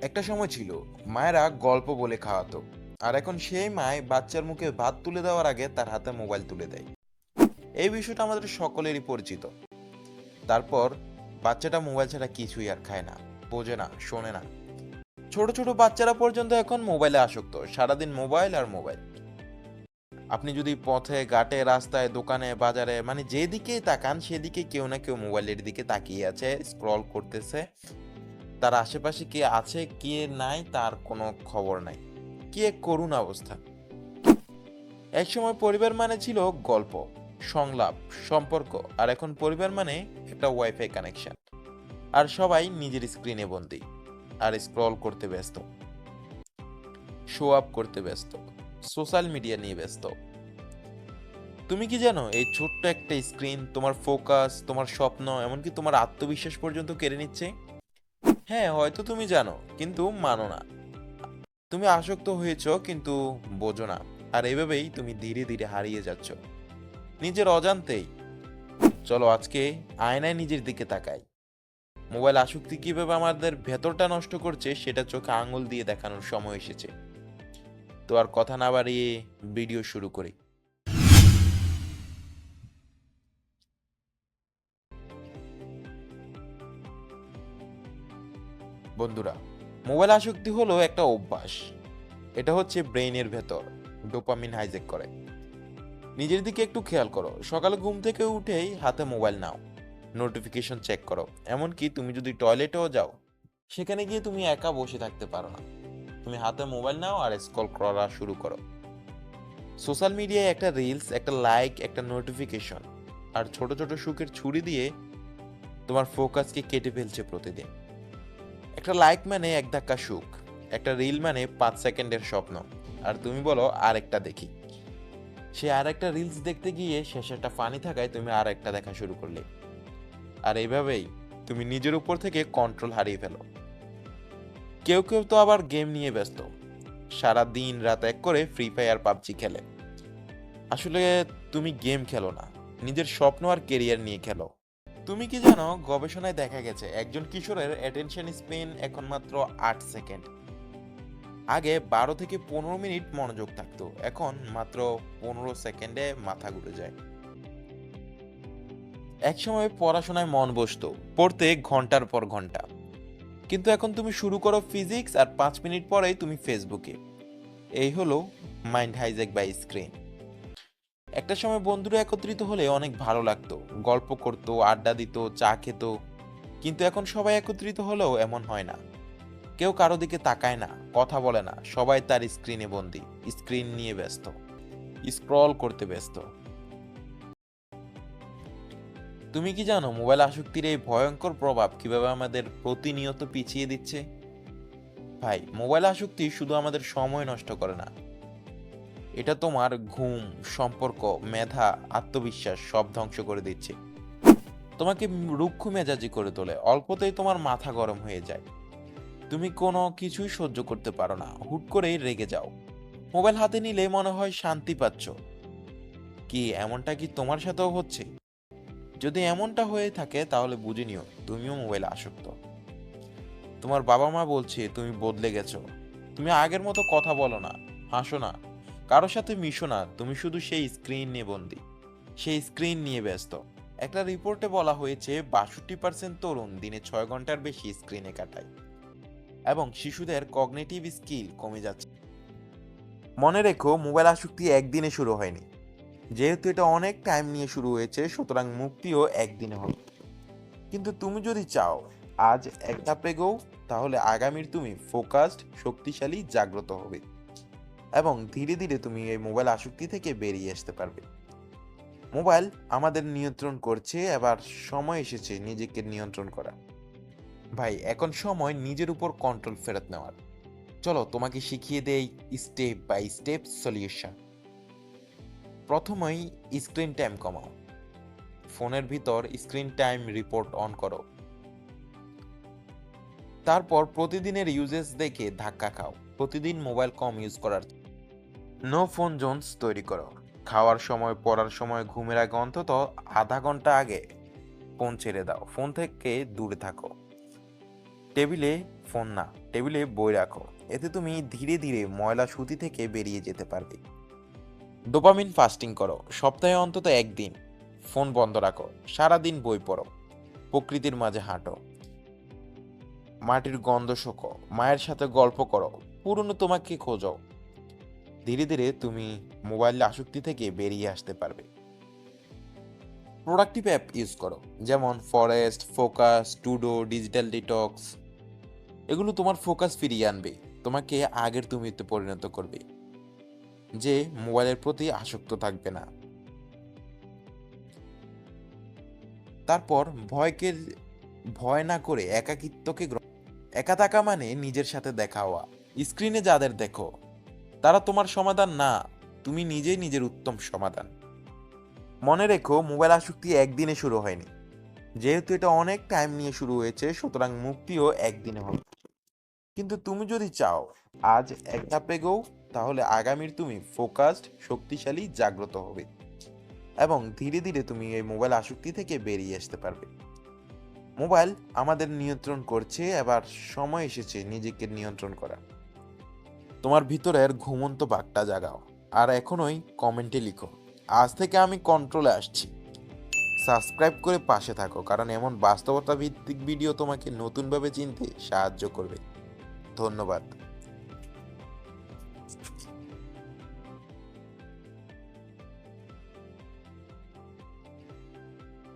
একটা সময় ছিল মায়েরা গল্প বলে খাওয়াতো, আর এখন সেই মায় বাচ্চার মুখে ভাত তুলে দেওয়ার আগে তার হাতে মোবাইল তুলে দেয়। এই বিষয়টা আমাদের সকলেরই পরিচিত। তারপর বাচ্চাটা মোবাইল ছাড়া কিছুই আর খায় না, বোঝে না, শোনে না। ছোট ছোট বাচ্চারা পর্যন্ত এখন মোবাইলে আসক্ত, সারাদিন মোবাইল আর মোবাইল। আপনি যদি পথে ঘাটে রাস্তায় দোকানে বাজারে মানে যেদিকেই তাকান সেদিকে কেউ না কেউ মোবাইলের দিকে তাকিয়ে আছে, স্ক্রল করতেছে। তার আশেপাশে কে আছে কে নাই তার কোনো খবর নাই। কি এক করুণ অবস্থা। একসময় পরিবার মানে ছিল গল্প, সংলাপ, সম্পর্ক, আর এখন পরিবার মানে একটা ওয়াইফাই কানেকশন। আর সবাই নিজের স্ক্রিনে বন্দি, আর স্ক্রল করতে ব্যস্ত, শো আপ করতে ব্যস্ত, সোশ্যাল মিডিয়া নিয়ে ব্যস্ত। তুমি কি জানো এই ছোট্ট একটা স্ক্রিন তোমার ফোকাস, তোমার স্বপ্ন, এমনকি তোমার আত্মবিশ্বাস পর্যন্ত কেড়ে নিচ্ছে? হ্যাঁ, হয়তো তুমি জানো কিন্তু মানো না। তুমি আসক্ত হয়েছো কিন্তু বোঝো না। আর এভাবেই তুমি ধীরে ধীরে হারিয়ে যাচ্ছ নিজের অজান্তেই। চলো আজকে আয়নায় নিজের দিকে তাকাই। মোবাইল আসক্তি কিভাবে আমাদের ভেতরটা নষ্ট করছে সেটা চোখে আঙুল দিয়ে দেখানোর সময় এসেছে। তো আর কথা না বাড়িয়ে ভিডিও শুরু করি। বন্ধুরা, মোবাইল আসক্তি হলো একটা অভ্যাস। এটা হচ্ছে ব্রেইনের ভেতর ডোপামিন হাইজ্যাক করে। নিজের দিকে একটু খেয়াল করো, সকালে ঘুম থেকে উঠেই হাতে মোবাইল নাও, নোটিফিকেশন চেক করো। এমনকি তুমি যদি টয়লেটেও যাও, সেখানে গিয়ে তুমি একা বসে থাকতে পারো না, তুমি হাতে মোবাইল নাও আর স্ক্রল করা শুরু করো। সোশ্যাল মিডিয়ায় একটা রিলস, একটা লাইক, একটা নোটিফিকেশন আর ছোট ছোট সুখের ছুরি দিয়ে তোমার ফোকাসকে কেটে ফেলছে প্রতিদিন। একটা লাইক মানে এক ধাক্কা সুখ, একটা রিল মানে 5 সেকেন্ডের স্বপ্ন। আর তুমি বলো আরেকটা দেখি। সে আর একটা রিলস দেখতে গিয়ে শেষে একটা ফানি থাকায় তুমি আর একটা দেখা শুরু করলে। আর এইভাবেই তুমি নিজের উপর থেকে কন্ট্রোল হারিয়ে ফেলো। কেউ কেউ তো আবার গেম নিয়ে ব্যস্ত, সারা দিন রাত এক করে ফ্রি ফায়ার পাবজি খেলে। আসলে তুমি গেম খেলো না, নিজের স্বপ্ন আর কেরিয়ার নিয়ে খেলো। তুমি কি জানো গবেষণায় দেখা গেছে একজন কিশোরের অ্যাটেনশন স্প্যান এখন মাত্র 8 সেকেন্ড। আগে 12 থেকে 15 মিনিট মনোযোগ থাকতো, এখন মাত্র 15 সেকেন্ডে মাথা ঘুরে যায়। একসময় পড়াশোনায় মন বসতো, পড়তে ঘন্টার পর ঘন্টা, কিন্তু এখন তুমি শুরু করো ফিজিক্স আর 5 মিনিট পরেই তুমি ফেসবুকে। এই হলো মাইন্ড হাইজ্যাক বাই স্ক্রিন। একটা সময় বন্ধুরা একত্রিত হলে অনেক ভালো লাগতো, গল্প করতো, আড্ডা দিত, চা খেত। কিন্তু এখন সবাই একত্রিত হলেও এমন হয় না। কেউ কারো দিকে তাকায় না, কথা বলে না, সবাই তার স্ক্রিনে বন্দি, স্ক্রিন নিয়ে ব্যস্ত, স্ক্রল করতে ব্যস্ত। তুমি কি জানো মোবাইল আসক্তির এই ভয়ঙ্কর প্রভাব কিভাবে আমাদের প্রতিনিয়ত পিছিয়ে দিচ্ছে? ভাই, মোবাইল আসক্তি শুধু আমাদের সময় নষ্ট করে না, এটা তোমার ঘুম, সম্পর্ক, মেধা, আত্মবিশ্বাস সব ধ্বংস করে দিচ্ছে। তোমাকে রুক্ষ মেজাজি করে তোলে, অল্পতেই তোমার মাথা গরম হয়ে যায়, তুমি কোনো কিছুই সহ্য করতে পারো না, হুট করেই রেগে যাও। মোবাইল হাতে নিলে মনে হয় শান্তি পাচ্ছ। কি এমনটা কি তোমার সাথেও হচ্ছে? যদি এমনটা হয়ে থাকে তাহলে বুঝে নিও তুমিও মোবাইলে আসক্ত। তোমার বাবা মা বলছে তুমি বদলে গেছো, তুমি আগের মতো কথা বলো না, হাসো না, কারোর সাথে মিশো না, তুমি শুধু সেই স্ক্রিন নিয়ে বন্দি, সেই স্ক্রিন নিয়ে ব্যস্ত। একটা রিপোর্টে বলা হয়েছে 62% তরুণ দিনে 6 ঘন্টার বেশি স্ক্রিনে কাটায়, এবং শিশুদের কগনিটিভ স্কিল কমে যাচ্ছে। মনে রেখো মোবাইল আসক্তি একদিনে শুরু হয়নি, যেহেতু এটা অনেক টাইম নিয়ে শুরু হয়েছে সুতরাং মুক্তিও একদিনে হবে। কিন্তু তুমি যদি চাও আজ এক ধাপ এগোও, তাহলে আগামীর তুমি ফোকাসড, শক্তিশালী, জাগ্রত হবে, এবং ধীরে ধীরে তুমি এই মোবাইল আসক্তি থেকে বেরিয়ে আসতে পারবে। মোবাইল আমাদের নিয়ন্ত্রণ করছে, এবার সময় এসেছে নিজেকে নিয়ন্ত্রণ করা। ভাই, এখন সময় নিজের উপর কন্ট্রোল ফেরত নেওয়ার। চলো তোমাকে শিখিয়ে দেই স্টেপ বাই স্টেপ সলিউশন। প্রথমেই স্ক্রিন টাইম কমাও। ফোনের ভিতর স্ক্রিন টাইম রিপোর্ট অন করো। তারপর প্রতিদিনের ইউজেস দেখে ধাক্কা খাও, প্রতিদিন মোবাইল কম ইউজ করার। নো ফোন জোনস তৈরি করো। খাওয়ার সময়, পড়ার সময়, ঘুমের আগে অন্তত আধা ঘন্টা আগে ফোন ছেড়ে দাও, ফোন থেকে দূরে থাকো। টেবিলে ফোন না, টেবিলে বই রাখো। এতে তুমি ধীরে ধীরে ময়লা সুতি থেকে বেরিয়ে যেতে পারবে। ডোপামিন ফাস্টিং করো, সপ্তাহে অন্তত একদিন ফোন বন্ধ রাখো, সারাদিন বই পড়ো, প্রকৃতির মাঝে হাঁটো, মাটির গন্ধ শোকো, মায়ের সাথে গল্প করো, পুরনো তোমাকে খোঁজো। ধীরে ধীরে তুমি মোবাইল আসক্তি থেকে বেরিয়ে আসতে পারবে। প্রোডাক্টিভ অ্যাপ ইউজ করো, যেমন ফরেস্ট, ফোকাস, টুডো, ডিজিটাল ডিটক্স। এগুলো তোমার ফোকাস ফিরিয়ে আনবে, তোমাকে আগের তুমিতে পরিণত করবে, যে মোবাইলের প্রতি আসক্ত থাকবে না। তারপর ভয় না করে একাকিত্বকে একা থাকা মানে নিজের সাথে দেখা হওয়া। স্ক্রিনে যাদের দেখো তারা তোমার সমাধান না, তুমি নিজেই নিজের উত্তম সমাধান। মনে রেখো, মোবাইল আসক্তি একদিনে শুরু হয়নি। যেহেতু এটা অনেক টাইম নিয়ে শুরু হয়েছে, সুতরাং মুক্তিও একদিনে হবে। কিন্তু তুমি যদি চাও আজ এক ধাপ এগোও, তাহলে আগামীর তুমি ফোকাসড, শক্তিশালী, জাগ্রত হবে এবং ধীরে ধীরে তুমি এই মোবাইল আসক্তি থেকে বেরিয়ে আসতে পারবে। মোবাইল আমাদের নিয়ন্ত্রণ করছে, এবার সময় এসেছে নিজেকে নিয়ন্ত্রণ করা। তোমার ভিতরের ঘুমন্ত বাঘটা জাগাও, আর এখনই কমেন্টে লিখো, আজ থেকে আমি কন্ট্রোলে আসছি। সাবস্ক্রাইব করে পাশে থাকো, কারণ এমন বাস্তবতা ভিত্তিক ভিডিও তোমাকে নতুনভাবে চিনতে সাহায্য করবে। ধন্যবাদ।